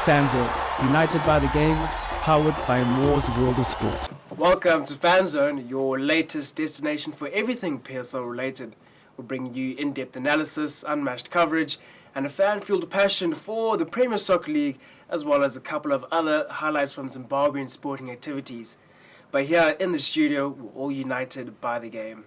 Fanzone, united by the game, powered by Moore's World of Sport. Welcome to Fanzone, your latest destination for everything PSL related. We'll bring you in-depth analysis, unmatched coverage, and a fan-fueled passion for the Premier Soccer League, as well as a couple of other highlights from Zimbabwean sporting activities. But here in the studio, we're all united by the game.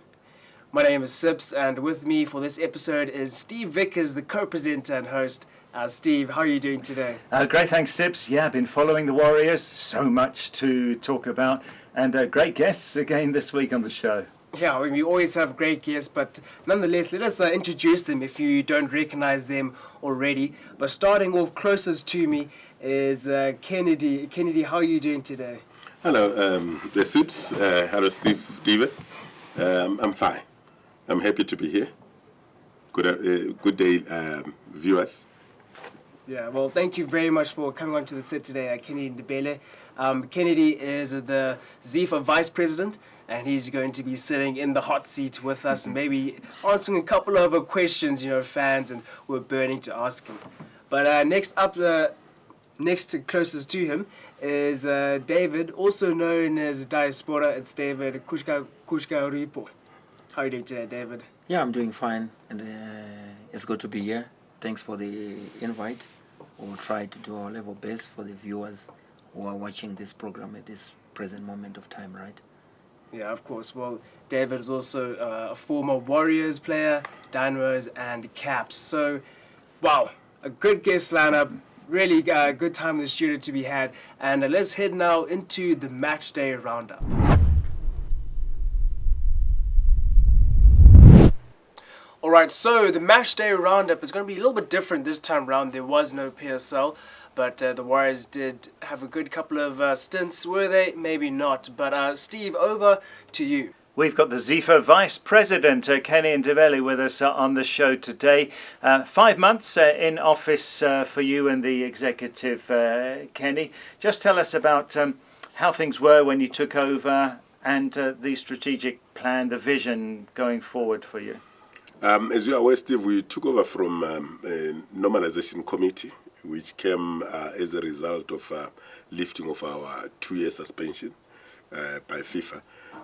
My name is Sips, and with me for this episode is Steve Vickers, the co-presenter and host. Steve, how are you doing today? Great, thanks, Sips. Yeah, I've been following the Warriors. So much to talk about. And great guests again this week on the show. Yeah, we always have great guests, but nonetheless, let us introduce them if you don't recognize them already. But starting off closest to me is Kennedy. Kennedy, how are you doing today? Hello, the Sips. Hello, Steve David. I'm fine. I'm happy to be here. Good day, viewers. Yeah, well, thank you very much for coming on to the set today, Kennedy Ndebele. Kennedy is the ZIFA Vice President, and he's going to be sitting in the hot seat with us and maybe answering a couple of questions, fans and were burning to ask him. But next to closest to him is David, also known as Diaspora. It's David Kutyauripo. How are you doing today, David? Yeah, I'm doing fine, and it's good to be here. Thanks for the invite. We'll try to do our level best for the viewers who are watching this program at this present moment of time, right? Yeah, of course. Well, David is also a former Warriors player, Dynamos and Caps. So, wow, a good guest lineup. Really good time in the studio to be had. And let's head now into the match day roundup. Alright, so the match day roundup is going to be a little bit different this time round. There was no PSL, but the Warriors did have a good couple of stints. Were they? Maybe not. But Steve, over to you. We've got the ZIFA Vice President, Kenny Ndebele, with us on the show today. 5 months in office for you and the executive, Kenny. Just tell us about how things were when you took over and the strategic plan, the vision going forward for you. As you are aware, Steve, we took over from a normalization committee, which came as a result of lifting of our 2-year suspension by FIFA.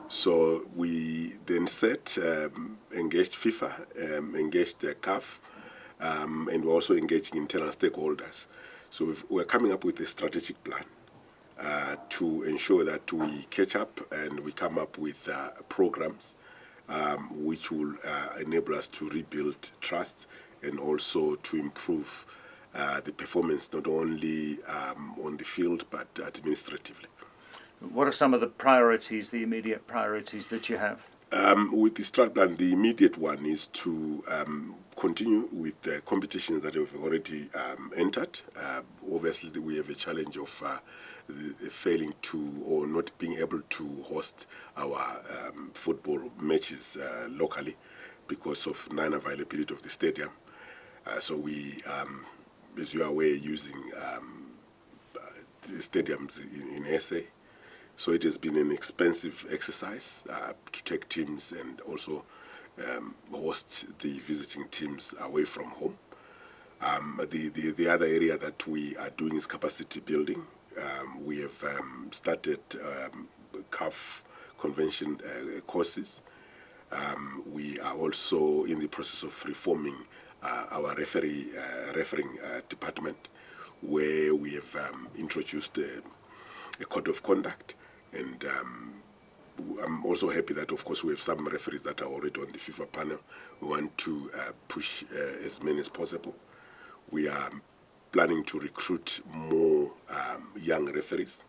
So we then engaged FIFA, engaged the CAF, and we're also engaging internal stakeholders. So we're coming up with a strategic plan to ensure that we catch up and we come up with programs which will enable us to rebuild trust and also to improve the performance not only on the field but administratively. What are some of the priorities, the immediate priorities that you have? With the strat, the immediate one is to continue with the competitions that we've already entered. Obviously, we have a challenge of failing to or not being able to host our football matches locally because of non-availability of the stadium. So we, as you are aware, using stadiums in SA. So it has been an expensive exercise to take teams and also host the visiting teams away from home. The other area that we are doing is capacity building. We have started CAF convention courses. We are also in the process of reforming our refereeing department, where we have introduced a code of conduct. And I'm also happy that, of course, we have some referees that are already on the FIFA panel. We want to push as many as possible. We are planning to recruit more young referees.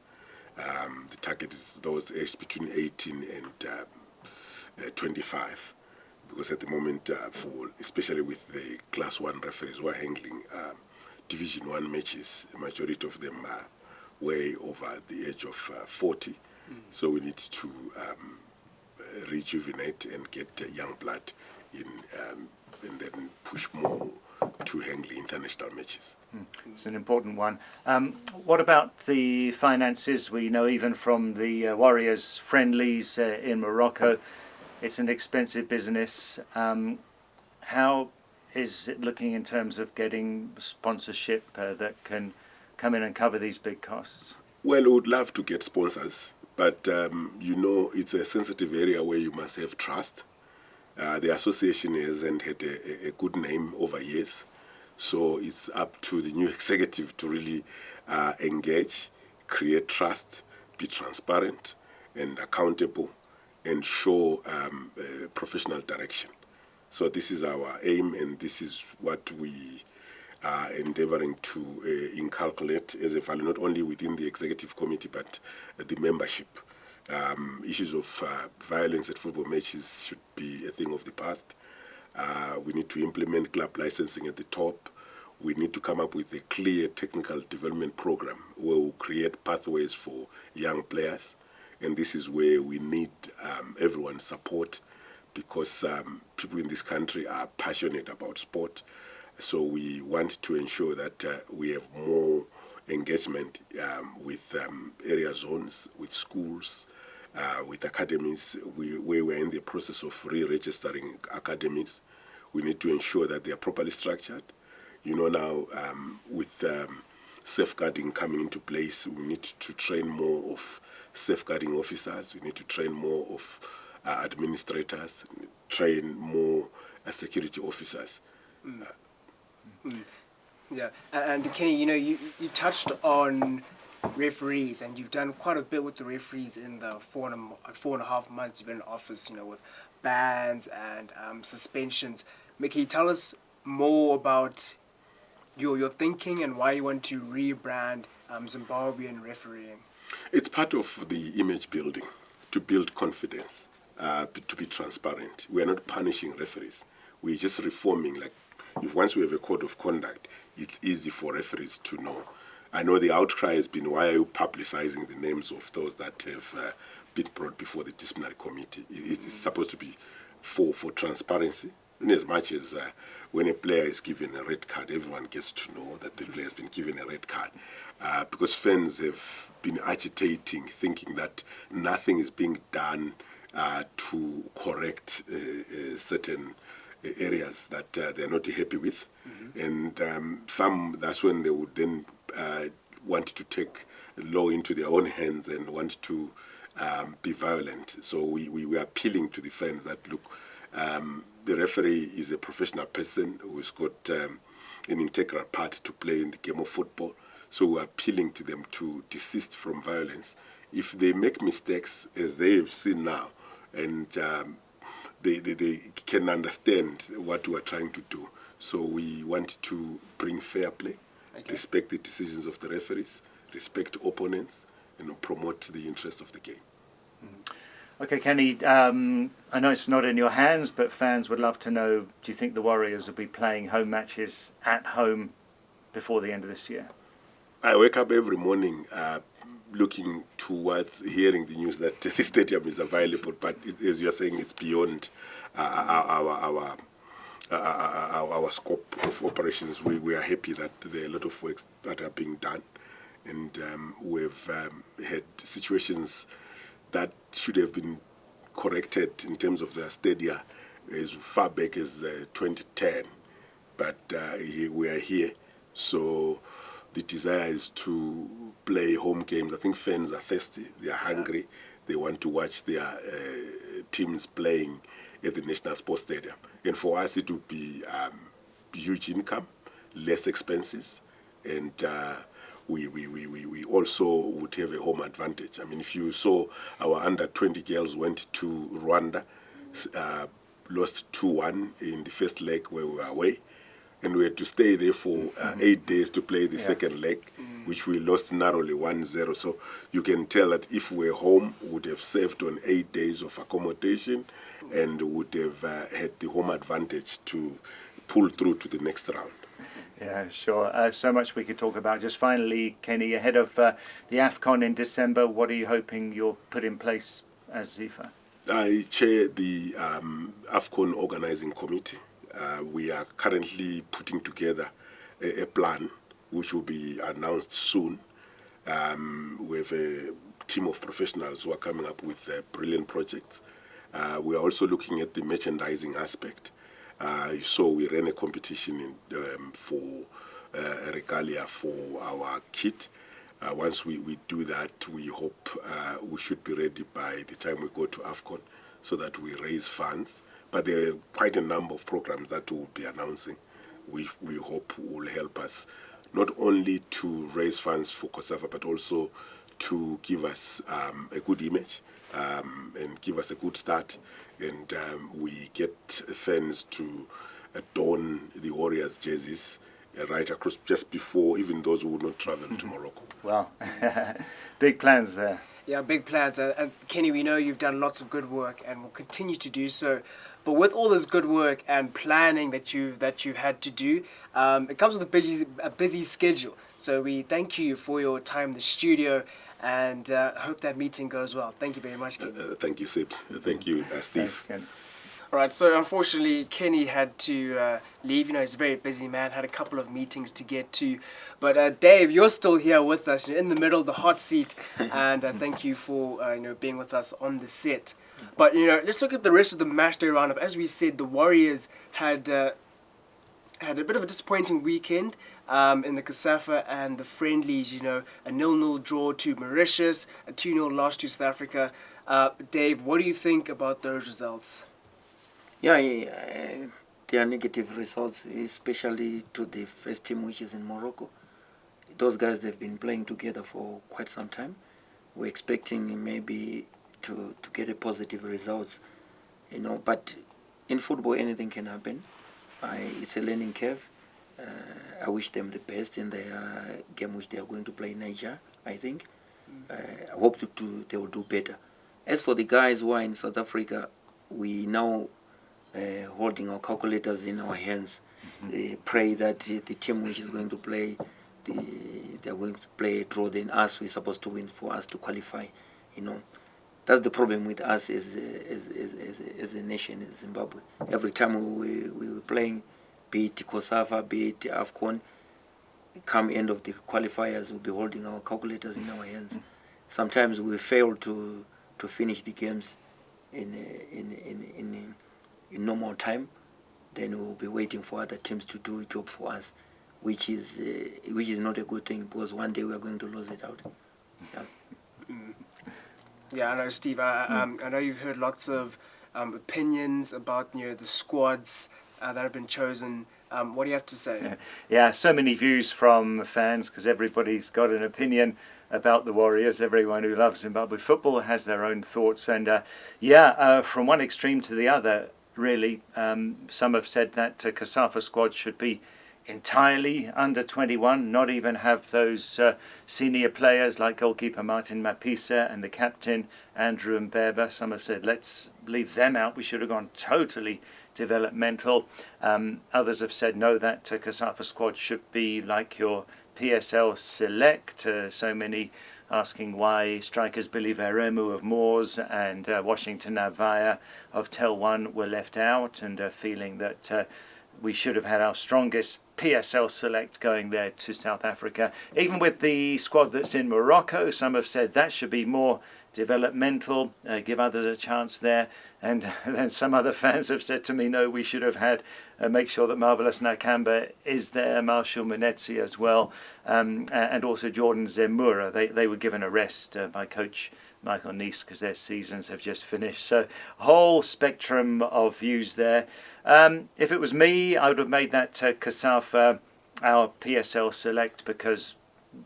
The target is those aged between 18 and 25, because at the moment, especially with the Class 1 referees who are handling Division 1 matches, a majority of them are way over the age of 40. So we need to rejuvenate and get young blood in, and then push more to handling international matches. It's an important one. What about the finances? We know even from the Warriors friendlies in Morocco, it's an expensive business. How is it looking in terms of getting sponsorship that can come in and cover these big costs? Well, we would love to get sponsors, but it's a sensitive area where you must have trust. The association hasn't had a good name over years, so it's up to the new executive to really engage, create trust, be transparent and accountable, and show professional direction. So this is our aim, and this is what we are endeavoring to inculcate as a value, not only within the executive committee, but the membership. Issues of violence at football matches should be a thing of the past. We need to implement club licensing at the top. We need to come up with a clear technical development program where we'll create pathways for young players. And this is where we need everyone's support, because people in this country are passionate about sport. So we want to ensure that we have more engagement with area zones, with schools, with academies. We're in the process of re-registering academies. We need to ensure that they are properly structured. Now with safeguarding coming into place, we need to train more of safeguarding officers. We need to train more of administrators, train more security officers. Yeah, and Kenny, you touched on referees, and you've done quite a bit with the referees in the 4.5 months you've been in office, with bans and suspensions. Can you tell us more about your thinking and why you want to rebrand Zimbabwean refereeing? It's part of the image building, to build confidence, to be transparent. We are not punishing referees. We're just reforming. Like, if once we have a code of conduct, it's easy for referees to know. I know the outcry has been, why are you publicizing the names of those that have been brought before the disciplinary committee? It's supposed to be for transparency. In as much as when a player is given a red card, everyone gets to know that the player has been given a red card. Because fans have been agitating, thinking that nothing is being done to correct certain areas that they're not happy with. And that's when they would then want to take law into their own hands and want to be violent. So we are appealing to the fans that, look, the referee is a professional person who's got an integral part to play in the game of football. So we're appealing to them to desist from violence. If they make mistakes, as they've seen now, and they can understand what we're trying to do. So we want to bring fair play, respect the decisions of the referees, respect opponents, and promote the interest of the game. Okay, Kenny, I know it's not in your hands, but fans would love to know, do you think the Warriors will be playing home matches at home before the end of this year? I wake up every morning looking towards hearing the news that the stadium is available, but as you are saying, it's beyond our scope of operations. We are happy that there are a lot of work that are being done, and we've had situations that should have been corrected in terms of the stadia as far back as 2010, but we are here. So the desire is to play home games. I think fans are thirsty, they are hungry, they want to watch their teams playing at the National Sports Stadium. And for us it would be huge income, less expenses, and we also would have a home advantage. I mean, if you saw our under-20 girls went to Rwanda, lost 2-1 in the first leg where we were away, and we had to stay there for 8 days to play the second leg, which we lost narrowly 1-0. So you can tell that if we were home, we would have saved on 8 days of accommodation and would have had the home advantage to pull through to the next round. Yeah, sure. So much we could talk about. Just finally, Kenny, ahead of the AFCON in December, what are you hoping you'll put in place as ZIFA? I chair the AFCON organising committee. We are currently putting together a plan which will be announced soon. We have a team of professionals who are coming up with brilliant projects. We are also looking at the merchandising aspect. So we ran a competition for regalia for our kit. Once we do that, we hope we should be ready by the time we go to AFCON so that we raise funds. But there are quite a number of programs that we'll be announcing, which we hope will help us not only to raise funds for COSAFA, but also to give us a good image and give us a good start. And we get fans to don the Warriors jerseys right across, just before even those who would not travel to Morocco. Well, big plans there. Yeah, big plans. And Kenny, we know you've done lots of good work and will continue to do so. But with all this good work and planning that you've had to do, it comes with a busy schedule. So we thank you for your time in the studio, and hope that meeting goes well. Thank you very much, Kenny. Thank you, Sips. Thank you, Steve. Thanks, All right, so unfortunately, Kenny had to leave. You know, he's a very busy man, had a couple of meetings to get to. But Dave, you're still here with us, you're in the middle of the hot seat, and thank you for being with us on the set. But, let's look at the rest of the match day roundup. As we said, the Warriors had a bit of a disappointing weekend in the COSAFA and the friendlies, a 0-0 draw to Mauritius, a 2-0 loss to South Africa. Dave, what do you think about those results? Yeah, they are negative results, especially to the first team, which is in Morocco. Those guys, they've been playing together for quite some time. We're expecting maybe to get a positive results, but in football anything can happen. It's a learning curve. I wish them the best in their game which they are going to play in Niger, I think. I hope they will do better. As for the guys who are in South Africa, we now holding our calculators in our hands. Pray that the team which is going to play, they are going to play a draw than us. We're supposed to win for us to qualify. That's the problem with us as a nation, as Zimbabwe. Every time we were playing, be it COSAFA, be it AFCON, come end of the qualifiers, we'll be holding our calculators in our hands. Sometimes we fail to finish the games in normal time. Then we'll be waiting for other teams to do a job for us, which is not a good thing, because one day we are going to lose it out. Yeah. Yeah, I know, Steve. I know you've heard lots of opinions about the squads that have been chosen. What do you have to say? Yeah, so many views from fans, because everybody's got an opinion about the Warriors. Everyone who loves Zimbabwe football has their own thoughts, and from one extreme to the other, really. Some have said that COSAFA squad should be entirely under 21, not even have those senior players like goalkeeper Martin Mapisa and the captain Andrew Ndebele. Some have said let's leave them out, we should have gone totally developmental. Others have said no, that COSAFA squad should be like your PSL select. So many asking why strikers Billy Veremu of Moors and Washington Navaya of Tel 1 were left out, and feeling that we should have had our strongest PSL select going there to South Africa. Even with the squad that's in Morocco, some have said that should be more developmental, give others a chance there. And then some other fans have said to me, no, we should have had, make sure that Marvelous Nakamba is there, Marshall Munetsi as well, and also Jordan Zemura. They were given a rest by coach Michael Neese because their seasons have just finished. So whole spectrum of views there. If it was me, I would have made that COSAFA our PSL select, because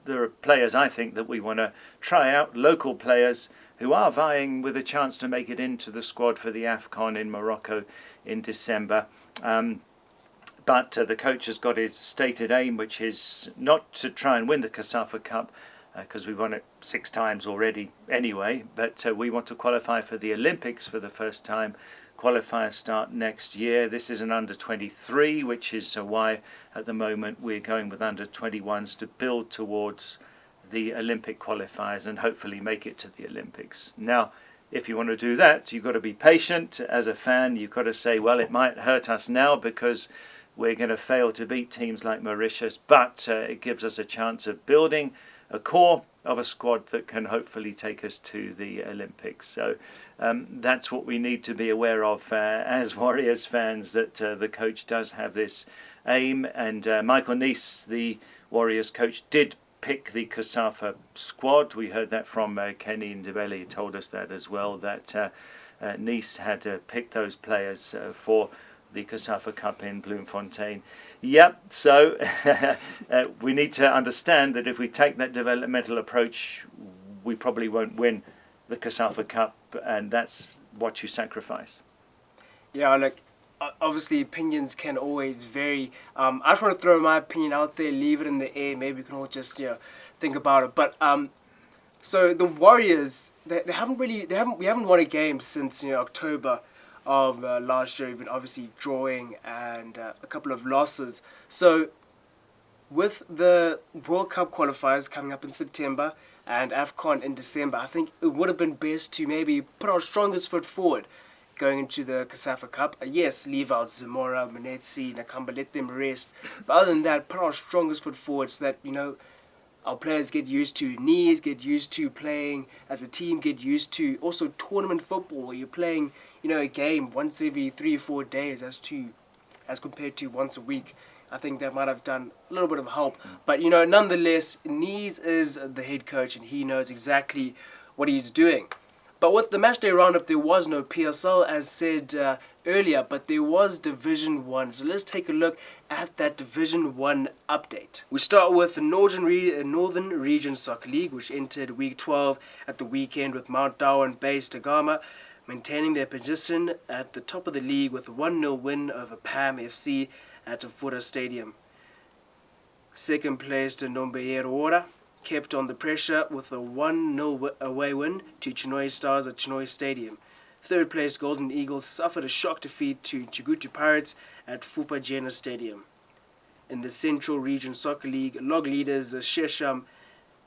there are players I think that we want to try out, local players who are vying with a chance to make it into the squad for the AFCON in Morocco in December. But the coach has got his stated aim, which is not to try and win the COSAFA Cup, because we've won it 6 times already anyway, but we want to qualify for the Olympics for the first time. Qualifiers start next year. This is an under-23, which is why at the moment we're going with under-21s to build towards the Olympic qualifiers and hopefully make it to the Olympics. Now, if you want to do that, you've got to be patient. As a fan, you've got to say, well, it might hurt us now because we're going to fail to beat teams like Mauritius, but it gives us a chance of building a core of a squad that can hopefully take us to the Olympics. So that's what we need to be aware of as Warriors fans, that the coach does have this aim. And Michael Neese, the Warriors coach, did pick the COSAFA squad. We heard that from Kenny Ndebele. He told us that as well, that Nice had picked those players for the COSAFA Cup in Bloemfontein. Yep, so we need to understand that if we take that developmental approach, we probably won't win the COSAFA Cup, and that's what you sacrifice. Yeah, look, obviously opinions can always vary. I just want to throw my opinion out there, leave it in the air. Maybe we can all just think about it. But so the Warriors, we haven't won a game since October of last year. We've been obviously drawing and a couple of losses. So with the World Cup qualifiers coming up in September and AFCON in December, I think it would have been best to maybe put our strongest foot forward going into the COSAFA Cup. Yes, leave out Zamora, Manetsi, Nakamba, let them rest. But other than that, put our strongest foot forward so that, our players get used to knees, get used to playing as a team, get used to also tournament football where you're playing, a game once every 3-4 days as compared to once a week. I think that might have done a little bit of help. But, nonetheless, Nees is the head coach and he knows exactly what he's doing. But with the matchday roundup, there was no PSL, as said earlier, but there was Division 1. So let's take a look at that Division 1 update. We start with the Northern Region Soccer League, which entered Week 12 at the weekend with Mount Darwin-based Agama maintaining their position at the top of the league with a 1-0 win over PAM FC at Fura Stadium. Second placed Ndebele Ora kept on the pressure with a 1-0 away win to Chinhoyi Stars at Chinhoyi Stadium. Third placed Golden Eagles suffered a shock defeat to Chigutu Pirates at Fupa Jena Stadium. In the Central Region Soccer League, log leaders Shesham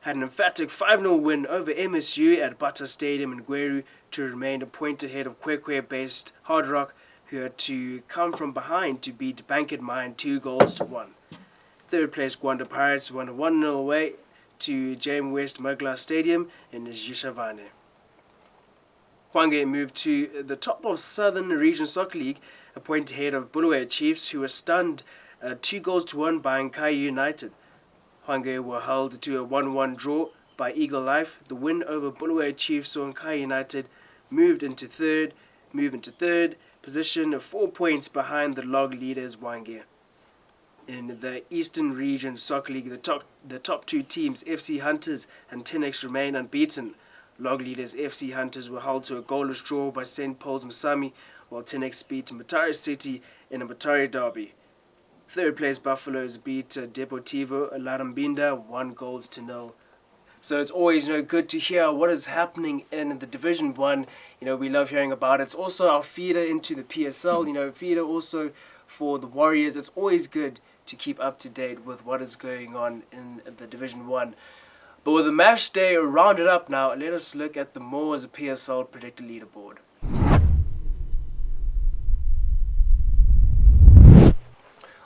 had an emphatic 5-0 win over MSU at Bata Stadium in Gweru to remain a point ahead of Kwekwe-based Hard Rock, who had to come from behind to beat Bankit Mine 2-1. Third place Gwanda Pirates won a 1-0 away to James West Magla Stadium in Zhishavane. Hwange moved to the top of Southern Region Soccer League, a point ahead of Bulawayo Chiefs, who were stunned 2-1 by Nkai United. Hwange were held to a 1-1 draw by Eagle Life. The win over Bulawayo Chiefs saw Nkai United move into third position, 4 points behind the log leaders Hwange. In the Eastern Region Soccer League, the top two teams, FC Hunters and 10X, remain unbeaten. Log leaders FC Hunters were held to a goalless draw by St. Paul's Masami, while 10X beat Mutare City in a Mutare derby. Third place Buffaloes beat Deportivo Larambinda 1-0. So it's always good to hear what is happening in the Division 1. We love hearing about it. It's also our feeder into the PSL, feeder also for the Warriors. It's always good to keep up to date with what is going on in the Division 1. But with the match day rounded up now, let us look at the Moors PSL predictor leaderboard.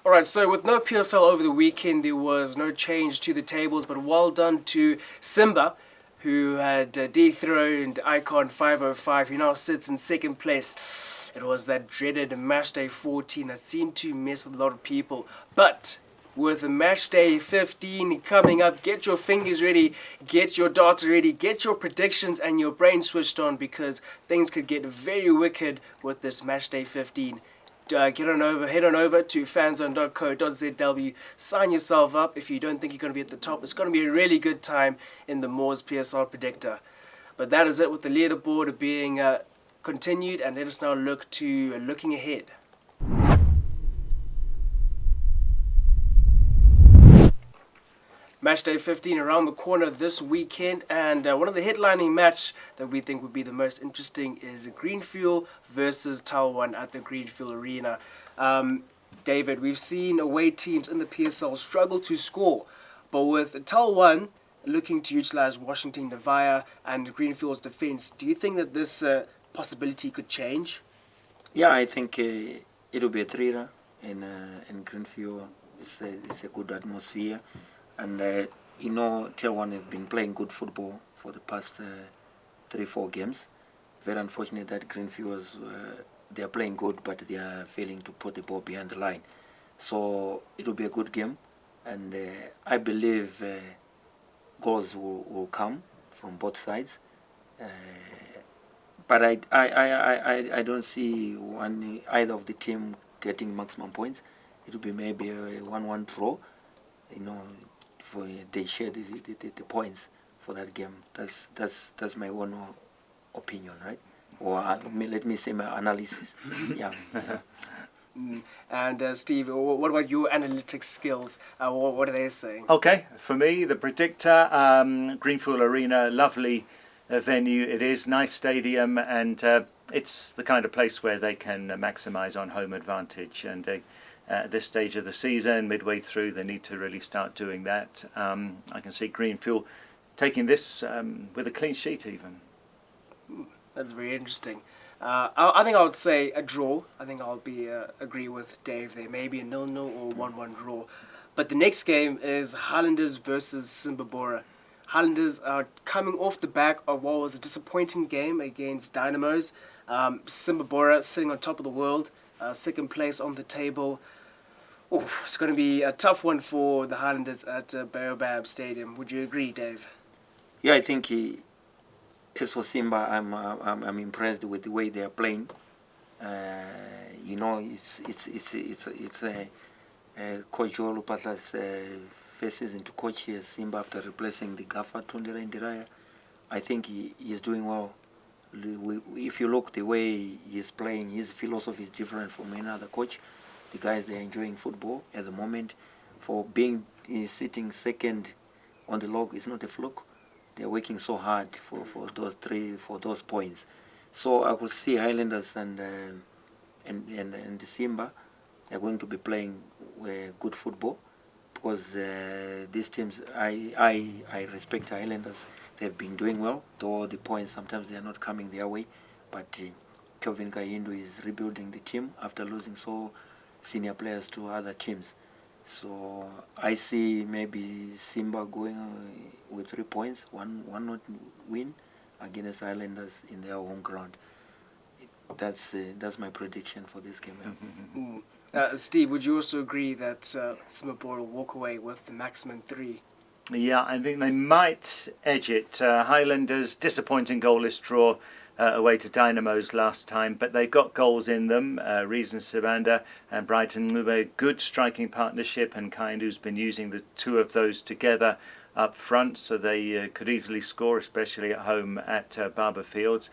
Alright, so with no PSL over the weekend, there was no change to the tables, but well done to Simba, who had dethroned Icon 505, who now sits in second place. It was that dreaded Matchday 14 that seemed to mess with a lot of people. But with Matchday 15 coming up, get your fingers ready, get your data ready, get your predictions and your brain switched on, because things could get very wicked with this Matchday 15. Head on over to fanzone.co.zw, sign yourself up if you don't think you're going to be at the top. It's going to be a really good time in the Moors PSL Predictor. But that is it with the leaderboard being continued, and let us now looking ahead. Matchday 15 around the corner this weekend, and one of the headlining match that we think would be the most interesting is Greenfield versus Talwan at the Greenfield Arena. David, we've seen away teams in the PSL struggle to score, but with Talwan looking to utilize Washington Navaya and Greenfield's defense, do you think that this possibility could change? Yeah, I think it'll be a thriller in Greenfield. It's a good atmosphere. And, Talwan has been playing good football for the past 3-4 games. Very unfortunate that Greenfield they are playing good, but they are failing to put the ball behind the line. So it will be a good game, and I believe goals will come from both sides. But I don't see either of the team getting maximum points. It will be maybe a 1-1 draw. For they share the points for that game. That's my own opinion, right? Or let me say my analysis. Yeah. And Steve, what about your analytics skills? What are they saying? Okay, for me, the predictor, Greenfield Arena, lovely venue. It is nice stadium, and it's the kind of place where they can maximise on home advantage. And at this stage of the season, midway through, they need to really start doing that. I can see Greenfield taking this with a clean sheet even. That's very interesting. I think I would say a draw. I think I'll agree with Dave there. Maybe a 0-0 or 1-1 draw. But the next game is Highlanders versus Zimbabwean. Highlanders are coming off the back of what was a disappointing game against Dynamos. Zimbabwean sitting on top of the world, second place on the table. It's going to be a tough one for the Highlanders at Baobab Stadium. Would you agree, Dave? Yeah, I think as for Simba, I'm impressed with the way they are playing. It's Coach Joel Upatla's first season to coach here Simba after replacing the gaffer Tundera Ndiraya. I think he is doing well. If you look the way he's playing, his philosophy is different from any other coach. The guys, they're enjoying football at the moment. For being sitting second on the log, it's not a fluke. They're working so hard for those points. So I could see Highlanders and the Simba are going to be playing good football, because these teams, I respect Highlanders. They've been doing well, though the points sometimes they are not coming their way. But Kelvin Kahindu is rebuilding the team after losing so senior players to other teams. So I see maybe Simba going with 3 points, one not win against Islanders in their home ground. That's my prediction for this game. Steve, would you also agree that Zimbabwe will walk away with the maximum 3? Yeah, I think they might edge it. Highlanders, disappointing goalless draw away to Dynamos last time, but they've got goals in them. Reason Sabanda and Brighton Mube, good striking partnership, and Kaindu's been using the two of those together up front, so they could easily score, especially at home at Barber Fields.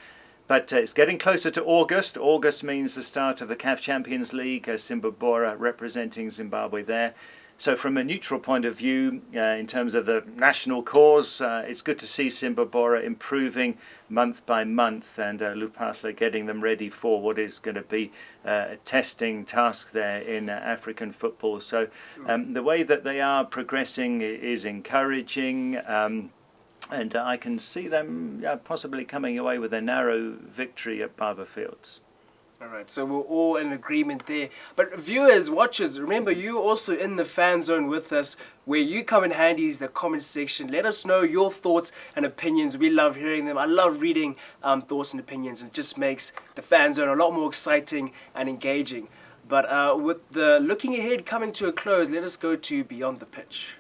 But it's getting closer to August. August means the start of the CAF Champions League. Zimbabwean representing Zimbabwe there. So from a neutral point of view, in terms of the national cause, it's good to see Zimbabwean improving month by month, and Lupatla getting them ready for what is going to be a testing task there in African football. So the way that they are progressing is encouraging, and I can see them possibly coming away with a narrow victory at Barber Fields. All right, so we're all in agreement there. But viewers, watchers, remember you're also in the fan zone with us. Where you come in handy is the comment section. Let us know your thoughts and opinions. We love hearing them. I love reading thoughts and opinions. And it just makes the fan zone a lot more exciting and engaging. But with the looking ahead coming to a close, let us go to Beyond the Pitch.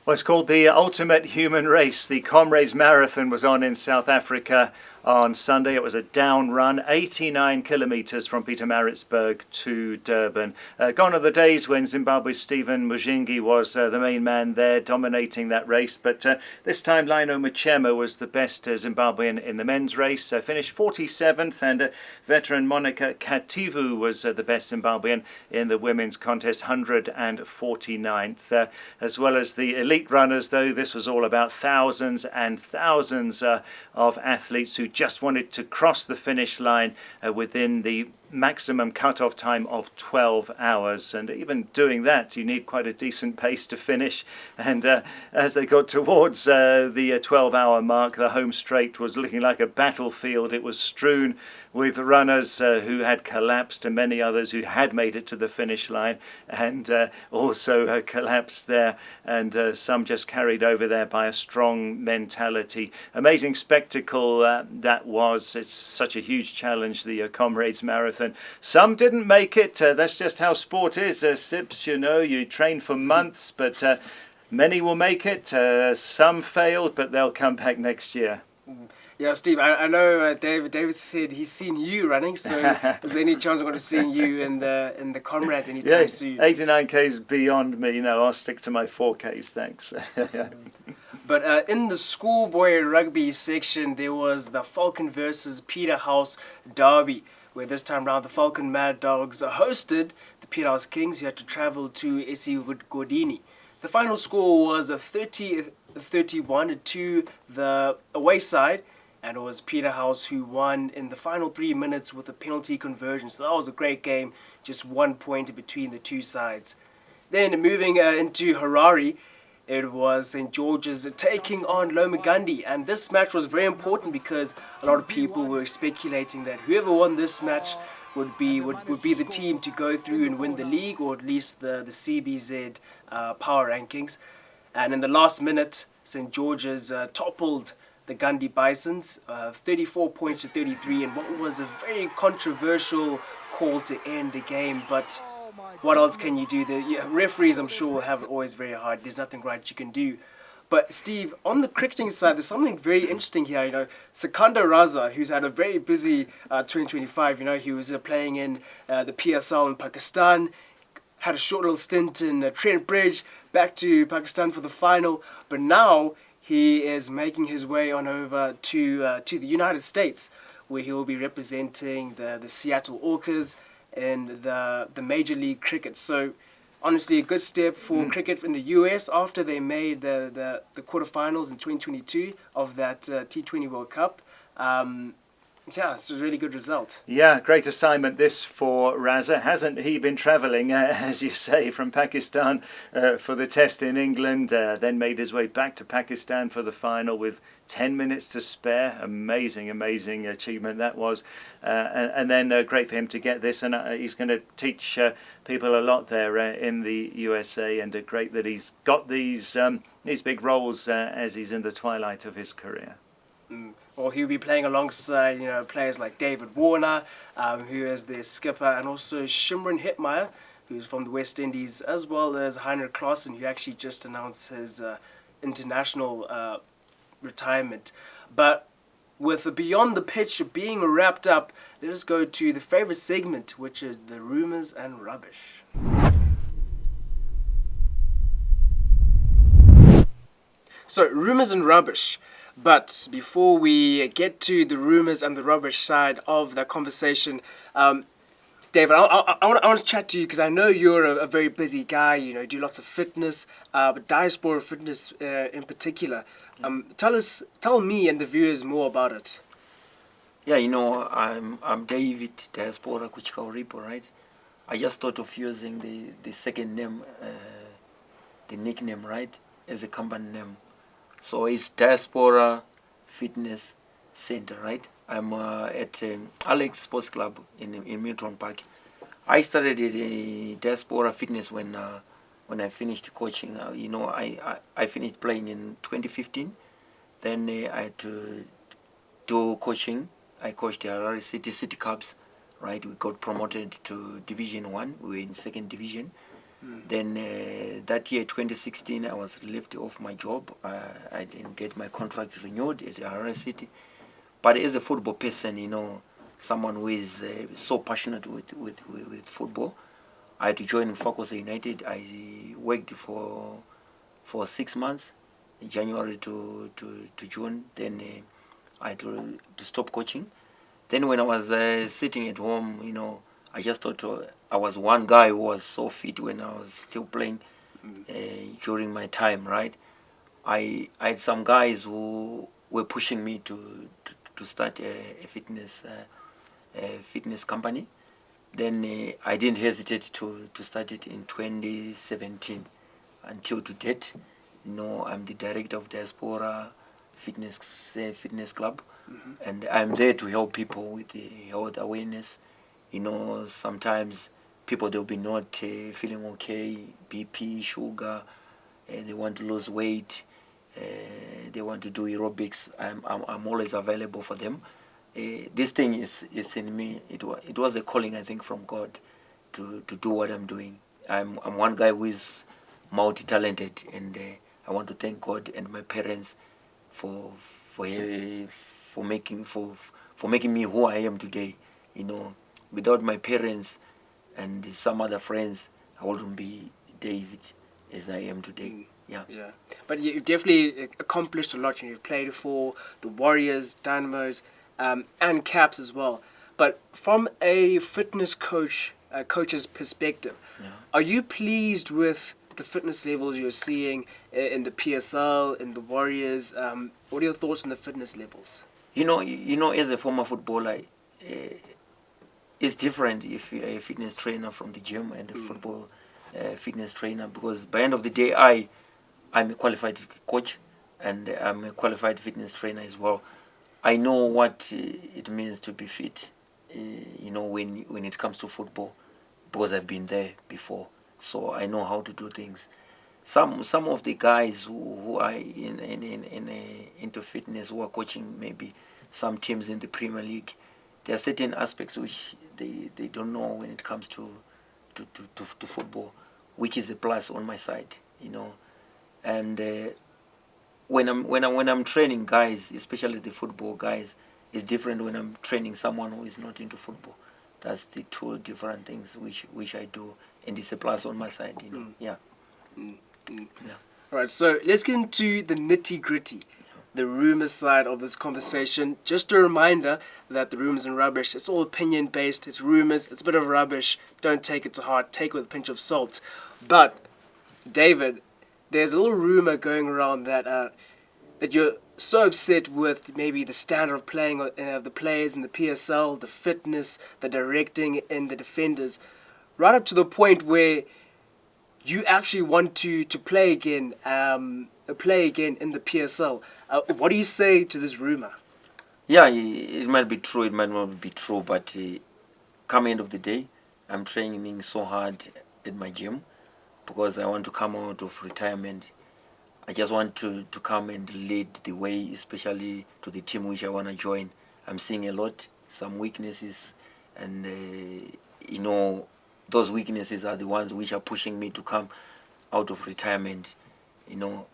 Well, it's called the Ultimate Human Race. The Comrades Marathon was on in South Africa on Sunday. It was a down run, 89 kilometres from Pietermaritzburg to Durban. Gone are the days when Zimbabwe's Stephen Mujingi was the main man there, dominating that race. But this time, Lino Machema was the best Zimbabwean in the men's race. Finished 47th, and veteran Monica Kativu was the best Zimbabwean in the women's contest, 149th. As well as the elite runners, though, this was all about thousands and thousands of athletes who just wanted to cross the finish line within the maximum cut-off time of 12 hours. And even doing that, you need quite a decent pace to finish. And as they got towards the 12-hour mark, the home straight was looking like a battlefield. It was strewn with runners who had collapsed and many others who had made it to the finish line and also collapsed there, and some just carried over there by a strong mentality. Amazing spectacle that was. It's such a huge challenge, the Comrades Marathon. Some didn't make it. That's just how sport is, Sips. You know, you train for months, but many will make it. Some failed, but they'll come back next year. Yeah, Steve, I know David said he's seen you running, so is there any chance I'm going to see you in the Comrades anytime soon? 89K's beyond me. No, I'll stick to my 4Ks, thanks. But in the schoolboy rugby section, there was the Falcon versus Peterhouse derby, where this time round the Falcon Mad Dogs hosted the Peterhouse Kings, who had to travel to Esigordini. The final score was a 30-31 to the away side, and it was Peterhouse who won in the final 3 minutes with a penalty conversion. So that was a great game, just 1 point between the two sides. Then moving into Harare, it was St. George's taking on Lomagandi, and this match was very important because a lot of people were speculating that whoever won this match would be the team to go through and win the league, or at least the CBZ power rankings. And in the last minute, St. George's toppled the Gandhi Bisons, 34 points to 33, and what was a very controversial call to end the game. But what else can you do? The referees, I'm sure, will have it always very hard. There's nothing right you can do. But Steve, on the cricketing side, there's something very interesting here. You know, Sikandar Raza, who's had a very busy 2025. You know, he was playing in the PSL in Pakistan, had a short little stint in Trent Bridge, back to Pakistan for the final. But now he is making his way on over to the United States, where he will be representing the Seattle Orcas in the Major League Cricket. So honestly, a good step for cricket in the US after they made the quarterfinals in 2022 of that T20 World Cup. Yeah, it's a really good result. Yeah, great assignment this for Raza. Hasn't he been travelling, as you say, from Pakistan for the test in England, then made his way back to Pakistan for the final with 10 minutes to spare. Amazing achievement that was. And then great for him to get this, and he's going to teach people a lot there in the USA, and great that he's got these big roles as he's in the twilight of his career. Well, he'll be playing alongside, you know, players like David Warner, who is their skipper, and also Shimron Hetmeyer, who's from the West Indies, as well as Heinrich Klaassen, who actually just announced his international retirement. But with Beyond the Pitch being wrapped up, let us go to the favorite segment, which is the Rumours and Rubbish. So, Rumours and Rubbish. But before we get to the rumours and the rubbish side of that conversation, David, I want to chat to you because I know you're a very busy guy. You know, do lots of fitness, but diaspora fitness in particular. Tell me and the viewers more about it. Yeah, you know, I'm David Diaspora Kutyauripo, right? I just thought of using the second name, the nickname, right, as a company name. So it's Diaspora Fitness Center, right? I'm at Alex Sports Club in Milton Park. I started at Diaspora Fitness when I finished coaching. You know, I finished playing in 2015. Then I had to do coaching. I coached the Harare City Cubs, right? We got promoted to Division 1. We were in second division. Then that year, 2016, I was left off my job. I didn't get my contract renewed at Harare City. But as a football person, you know, someone who is so passionate with football, I had to join Fakosa United. I worked for 6 months, January to June. Then I had to stop coaching. Then when I was sitting at home, you know, I just thought I was one guy who was so fit when I was still playing during my time, right? I had some guys who were pushing me to start a fitness company. Then I didn't hesitate to start it in 2017 until to date. I'm the director of Diaspora Fitness Club, and I'm there to help people with the health awareness. Sometimes people, they'll be not feeling okay, BP, sugar, they want to lose weight, they want to do aerobics. I'm always available for them. This thing is in me. It was a calling, I think, from God to do what I'm doing. I'm one guy who is multi-talented, and I want to thank God and my parents for making me who I am today. Without my parents and some other friends, I wouldn't be David as I am today. Yeah. But you've definitely accomplished a lot. You've played for the Warriors, Dynamos, and Caps as well. But from a fitness coach's perspective, are you pleased with the fitness levels you're seeing in the PSL, in the Warriors? What are your thoughts on the fitness levels? As a former footballer, it's different if you're a fitness trainer from the gym and a football fitness trainer, because by the end of the day, I'm a qualified coach and I'm a qualified fitness trainer as well. I know what it means to be fit, when it comes to football, because I've been there before. So I know how to do things. Some of the guys who are into fitness, who are coaching maybe some teams in the Premier League, there are certain aspects which they don't know when it comes to football, which is a plus on my side, And when I'm training guys, especially the football guys, it's different when I'm training someone who is not into football. That's the two different things which I do, and it's a plus on my side, Yeah. All right, so let's get into the nitty-gritty, the rumor side of this conversation. Just a reminder that the rumors and rubbish, it's all opinion-based, it's rumors, it's a bit of rubbish. Don't take it to heart, take it with a pinch of salt. But, David, there's a little rumor going around that you're so upset with maybe the standard of playing of the players in the PSL, the fitness, the directing, and the defenders, right up to the point where you actually want to play again in the PSL. What do you say to this rumor? Yeah, it might be true, it might not be true, but come end of the day, I'm training so hard at my gym because I want to come out of retirement. I just want to come and lead the way, especially to the team which I want to join. I'm seeing a lot, some weaknesses, and those weaknesses are the ones which are pushing me to come out of retirement.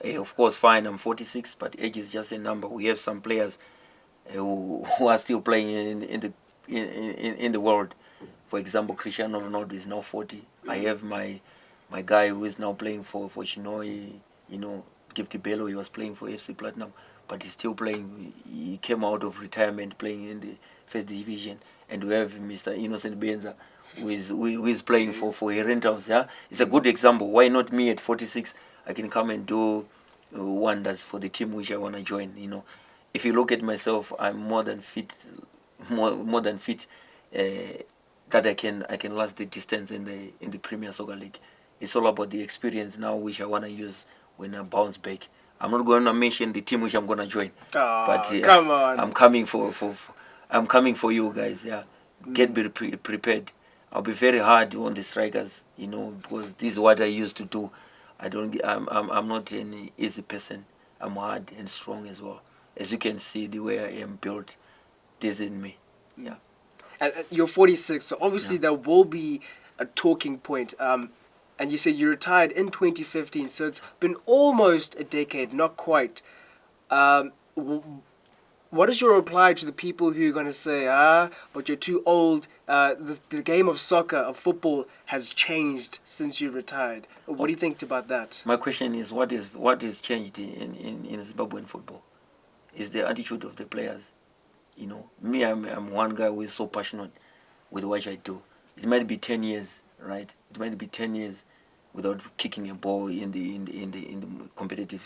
Of course, fine, I'm 46, but age is just a number. We have some players who are still playing in the world. For example, Cristiano Ronaldo is now 40. I have my guy who is now playing for Chinoy, Ndebele. He was playing for FC Platinum, but he's still playing. He came out of retirement playing in the first division. And we have Mr. Innocent Benza, who is playing for Herentals. Yeah, it's a good example. Why not me at 46? I can come and do wonders for the team which I want to join. If you look at myself, I'm more than fit, that I can last the distance in the Premier Soccer League. It's all about the experience now which I want to use when I bounce back. I'm not going to mention the team which I'm going to join, but come on. I'm coming for you guys. Yeah, get prepared. I'll be very hard on the strikers, because this is what I used to do. I'm not an easy person. I'm hard and strong as well. As you can see, the way I am built, this is me. Yeah. And you're 46, so obviously there will be a talking point. And you said you retired in 2015, so it's been almost a decade, not quite. What is your reply to the people who are going to say, but you're too old? The game of soccer, of football, has changed since you retired. What do you think about that? My question is, what is changed in Zimbabwean football? Is the attitude of the players. Me, I'm one guy who is so passionate with what I do. It might be 10 years, right? It might be 10 years without kicking a ball in the competitive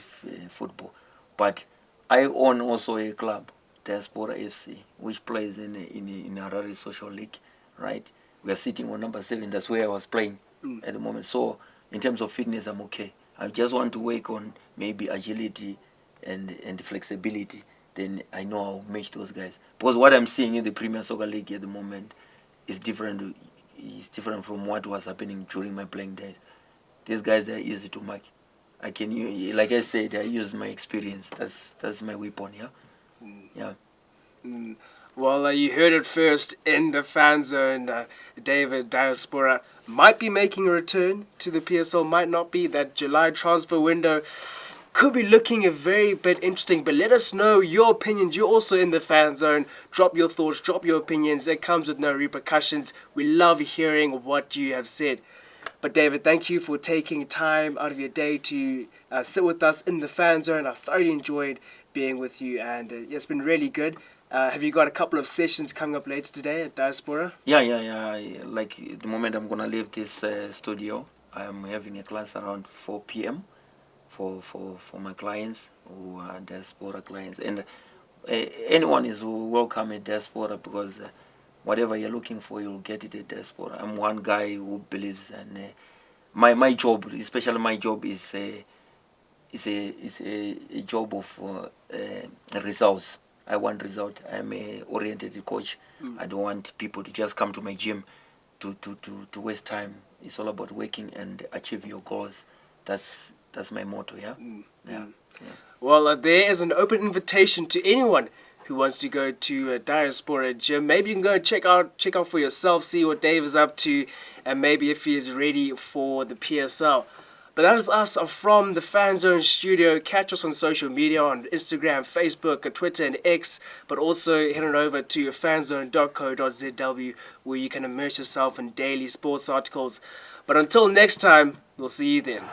football. But I own also a club, Diaspora FC, which plays in Harare Social League, right? we are sitting on number 7. That's where I was playing at the moment. So in terms of fitness, I'm okay. I just want to work on maybe agility and flexibility. Then I know I'll match those guys. Because what I'm seeing in the Premier Soccer League at the moment is different. It's different from what was happening during my playing days. These guys, they're easy to mark. I can, like I said, I use my experience. That's my weapon. Yeah. Well, you heard it first in the fan zone. David Diaspora might be making a return to the PSL, might not be. That July transfer window could be looking a very bit interesting. But let us know your opinions. You're also in the fan zone. Drop your thoughts, drop your opinions. It comes with no repercussions. We love hearing what you have said. But David, thank you for taking time out of your day to sit with us in the fan zone. I thoroughly enjoyed being with you, and it's been really good. Have you got a couple of sessions coming up later today at Diaspora? Yeah. Like at the moment I'm gonna leave this studio, I'm having a class around 4 p.m. for my clients who are Diaspora clients, and anyone is welcome at Diaspora, because whatever you're looking for, you'll get it at Diaspora. I'm one guy who believes, and my job, especially my job, is a job of results. I want result. I'm a oriented coach. I don't want people to just come to my gym to waste time. It's all about working and achieve your goals. That's my motto. Yeah. Well, there is an open invitation to anyone who wants to go to a Diaspora gym. Maybe you can go check out for yourself, see what Dave is up to, and maybe if he is ready for the PSL. But that is us from the Fanzone studio. Catch us on social media, on Instagram, Facebook, Twitter, and X. But also head on over to fanzone.co.zw, where you can immerse yourself in daily sports articles. But until next time, we'll see you then.